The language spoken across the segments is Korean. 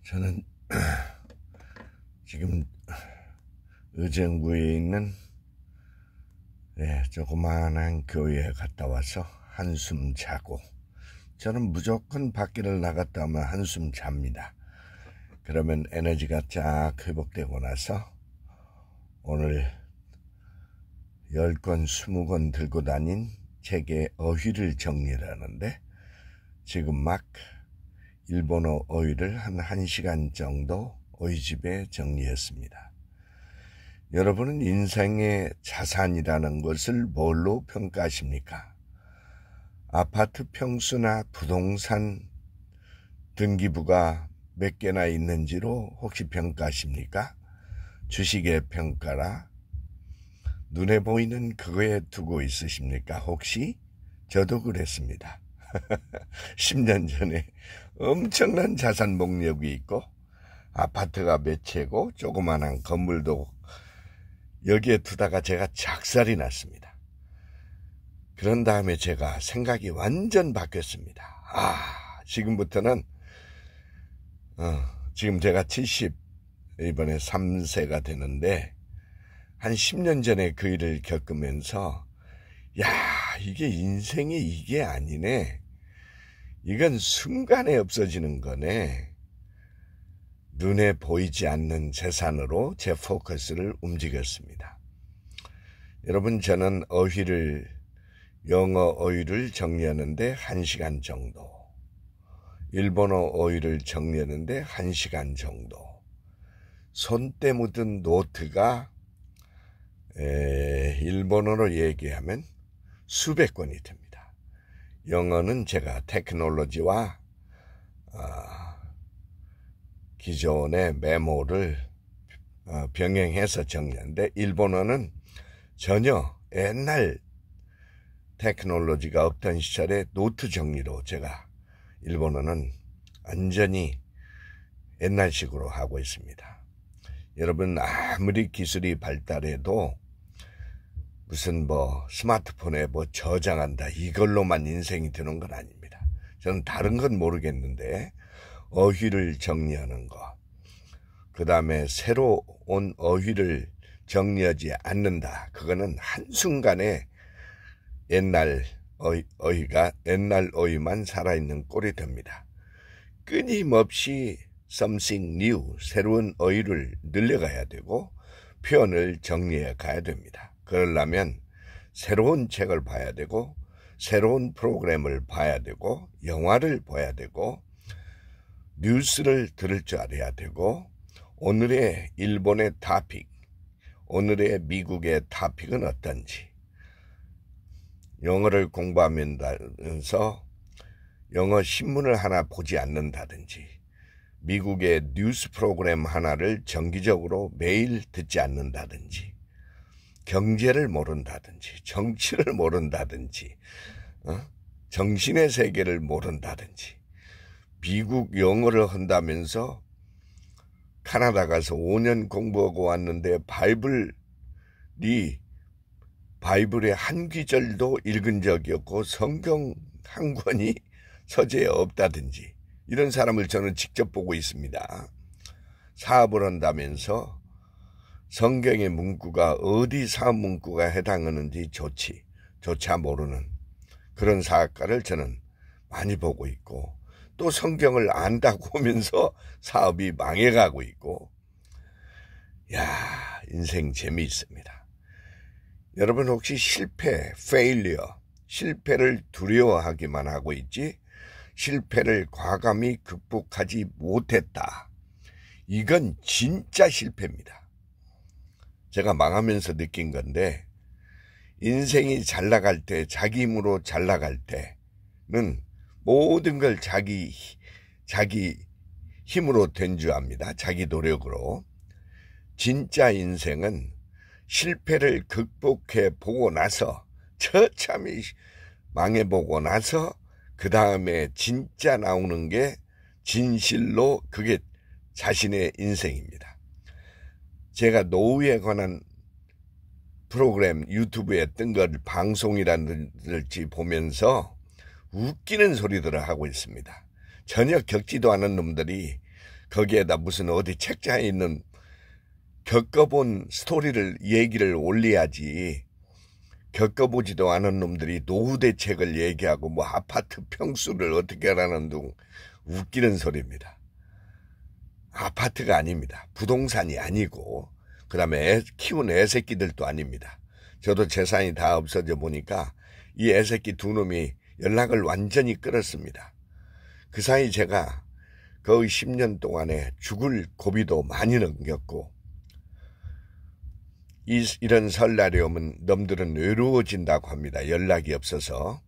저는 지금 의정부에 있는 조그마한 교회에 갔다 와서 한숨 자고, 저는 무조건 밖에를 나갔다 오면 한숨 잡니다. 그러면 에너지가 쫙 회복되고 나서 오늘 10권, 20권 들고 다닌 책의 어휘를 정리를 하는데, 지금 막 일본어 어휘를 한 1시간 정도 어휘집에 정리했습니다. 여러분은 인생의 자산이라는 것을 뭘로 평가하십니까? 아파트 평수나 부동산 등기부가 몇 개나 있는지로 혹시 평가하십니까? 주식의 평가라 눈에 보이는 그거에 두고 있으십니까? 혹시? 저도 그랬습니다. 10년 전에 엄청난 자산 목록이 있고 아파트가 몇 채고 조그만한 건물도 여기에 두다가 제가 작살이 났습니다. 그런 다음에 제가 생각이 완전 바뀌었습니다. 지금부터는 지금 제가 이번에 3세가 되는데 한 10년 전에 그 일을 겪으면서 이게 인생이 이게 아니네. 이건 순간에 없어지는 거네. 눈에 보이지 않는 재산으로 제 포커스를 움직였습니다. 여러분, 저는 영어 어휘를 정리하는데 1시간 정도, 일본어 어휘를 정리하는데 1시간 정도, 손때 묻은 노트가 일본어로 얘기하면 수백 권이 됩니다. 영어는 제가 테크놀로지와 기존의 메모를 병행해서 정리하는데, 일본어는 전혀 옛날 테크놀로지가 없던 시절에 노트 정리로 제가 일본어는 완전히 옛날식으로 하고 있습니다. 여러분, 아무리 기술이 발달해도 무슨 스마트폰에 저장한다 이걸로만 인생이 되는 건 아닙니다. 저는 다른 건 모르겠는데 어휘를 정리하는 거, 그 다음에 새로 온 어휘를 정리하지 않는다, 그거는 한순간에 옛날 어휘만 살아있는 꼴이 됩니다. 끊임없이 something new, 새로운 어휘를 늘려가야 되고 표현을 정리해 가야 됩니다. 그러려면 새로운 책을 봐야 되고 새로운 프로그램을 봐야 되고 영화를 봐야 되고 뉴스를 들을 줄 알아야 되고, 오늘의 일본의 토픽, 오늘의 미국의 토픽은 어떤지, 영어를 공부하면서 영어 신문을 하나 보지 않는다든지, 미국의 뉴스 프로그램 하나를 정기적으로 매일 듣지 않는다든지, 경제를 모른다든지, 정치를 모른다든지, 정신의 세계를 모른다든지, 미국 영어를 한다면서 캐나다 가서 5년 공부하고 왔는데 바이블의 한 귀절도 읽은 적이 없고 성경 한 권이 서재에 없다든지, 이런 사람을 저는 직접 보고 있습니다. 사업을 한다면서 성경의 문구가 어디 사업 문구가 해당하는지 조차 모르는 그런 사업가를 저는 많이 보고 있고, 또 성경을 안다고 하면서 사업이 망해가고 있고, 인생 재미있습니다. 여러분, 혹시 실패를 두려워하기만 하고 있지, 실패를 과감히 극복하지 못했다, 이건 진짜 실패입니다. 제가 망하면서 느낀 건데, 인생이 잘 나갈 때, 자기 힘으로 잘 나갈 때는 모든 걸 자기 힘으로 된 줄 압니다. 자기 노력으로. 진짜 인생은 실패를 극복해 보고 나서, 처참히 망해보고 나서 그 다음에 진짜 나오는 게 진실로 그게 자신의 인생입니다. 제가 노후에 관한 프로그램 유튜브에 뜬 걸 방송이라든지 보면서 웃기는 소리들을 하고 있습니다. 전혀 겪지도 않은 놈들이 거기에다 무슨 어디 책자에 있는 겪어본 스토리를 얘기를 올려야지. 겪어보지도 않은 놈들이 노후 대책을 얘기하고 뭐 아파트 평수를 어떻게 하라는 둥 웃기는 소리입니다. 아파트가 아닙니다. 부동산이 아니고 그 다음에 키운 애새끼들도 아닙니다. 저도 재산이 다 없어져 보니까 이 애새끼 두 놈이 연락을 완전히 끊었습니다. 그 사이 제가 거의 10년 동안에 죽을 고비도 많이 넘겼고 이런 설날이 오면 놈들은 외로워진다고 합니다. 연락이 없어서.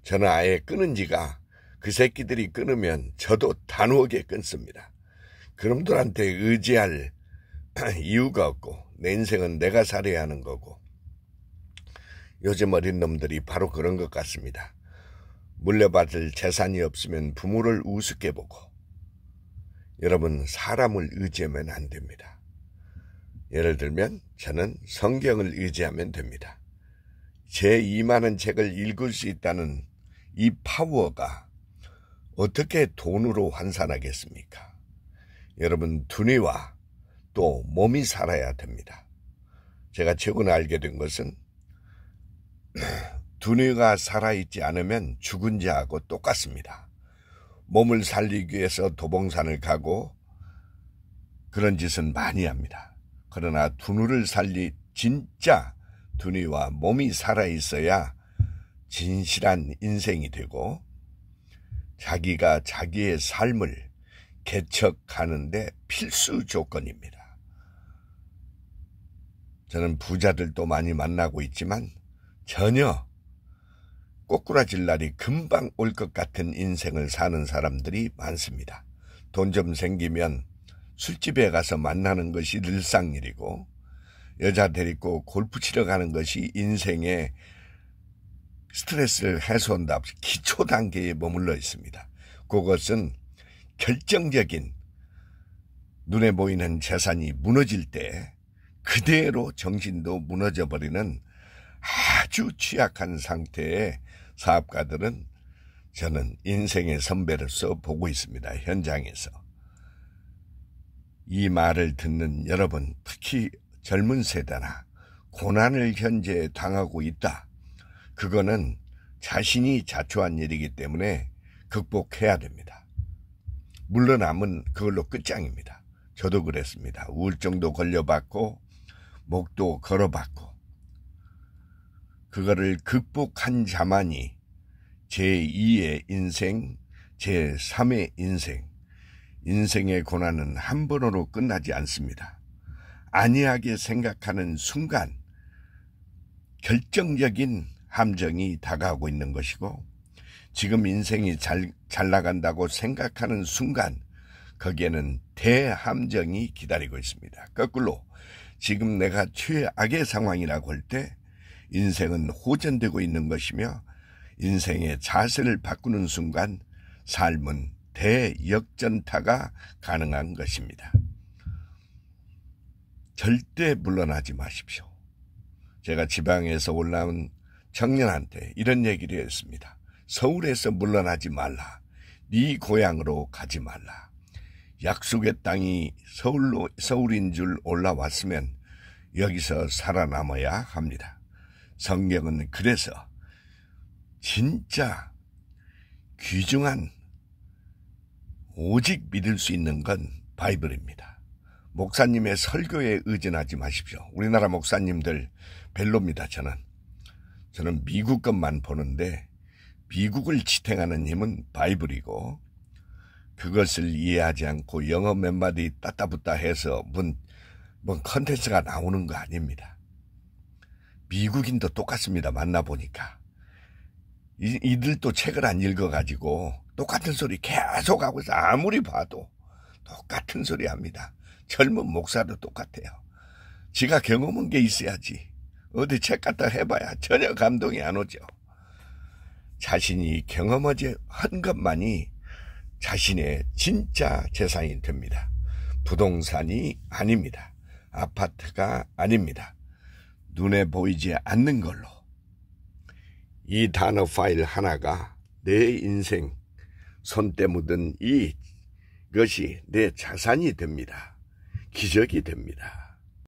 저는 아예 끊은 지가 그 새끼들이 끊으면 저도 단호하게 끊습니다. 그놈들한테 의지할 이유가 없고 내 인생은 내가 살아야 하는 거고 요즘 어린 놈들이 바로 그런 것 같습니다. 물려받을 재산이 없으면 부모를 우습게 보고 여러분 사람을 의지하면 안 됩니다. 예를 들면 저는 성경을 의지하면 됩니다. 제 2만원 책을 읽을 수 있다는 이 파워가 어떻게 돈으로 환산하겠습니까? 여러분 두뇌와 또 몸이 살아야 됩니다. 제가 최근에 알게 된 것은 두뇌가 살아있지 않으면 죽은 자하고 똑같습니다. 몸을 살리기 위해서 도봉산을 가고 그런 짓은 많이 합니다. 그러나 두뇌를 진짜 두뇌와 몸이 살아있어야 진실한 인생이 되고 자기가 자기의 삶을 개척하는데 필수 조건입니다. 저는 부자들도 많이 만나고 있지만 전혀 꼬꾸라질 날이 금방 올 것 같은 인생을 사는 사람들이 많습니다. 돈 좀 생기면 술집에 가서 만나는 것이 일상일이고 여자 데리고 골프 치러 가는 것이 인생의 스트레스를 해소한다. 기초 단계에 머물러 있습니다. 그것은 결정적인 눈에 보이는 재산이 무너질 때 그대로 정신도 무너져 버리는 아주 취약한 상태의 사업가들은 저는 인생의 선배로서 보고 있습니다. 현장에서. 이 말을 듣는 여러분, 특히 젊은 세대나 고난을 현재 당하고 있다. 그거는 자신이 자초한 일이기 때문에 극복해야 됩니다. 물러남은 그걸로 끝장입니다. 저도 그랬습니다. 우울증도 걸려봤고 목도 걸어봤고 그거를 극복한 자만이 제2의 인생, 제3의 인생의 고난은 한 번으로 끝나지 않습니다. 안이하게 생각하는 순간 결정적인 함정이 다가오고 있는 것이고 지금 인생이 잘 나간다고 생각하는 순간 거기에는 대함정이 기다리고 있습니다. 거꾸로 지금 내가 최악의 상황이라고 할 때 인생은 호전되고 있는 것이며 인생의 자세를 바꾸는 순간 삶은 대역전타가 가능한 것입니다. 절대 물러나지 마십시오. 제가 지방에서 올라온 청년한테 이런 얘기를 했습니다. 서울에서 물러나지 말라. 네 고향으로 가지 말라. 약속의 땅이 서울인 줄 올라왔으면 여기서 살아남아야 합니다. 성경은 그래서 진짜 귀중한 오직 믿을 수 있는 건 바이블입니다. 목사님의 설교에 의존하지 마십시오. 우리나라 목사님들 별로입니다. 저는 미국 것만 보는데 미국을 지탱하는 힘은 바이블이고 그것을 이해하지 않고 영어 몇 마디 따따붙다 해서 뭔 컨텐츠가 나오는 거 아닙니다. 미국인도 똑같습니다. 만나보니까. 이들도 책을 안 읽어가지고 똑같은 소리 계속 하고 있어. 아무리 봐도 똑같은 소리 합니다. 젊은 목사도 똑같아요. 지가 경험한 게 있어야지. 어디 책 갖다 해봐야 전혀 감동이 안 오죠. 자신이 경험하지 한 것만이 자신의 진짜 재산이 됩니다. 부동산이 아닙니다. 아파트가 아닙니다. 눈에 보이지 않는 걸로 이 단어 파일 하나가 내 인생 손때 묻은 이 그것이 내 자산이 됩니다. 기적이 됩니다.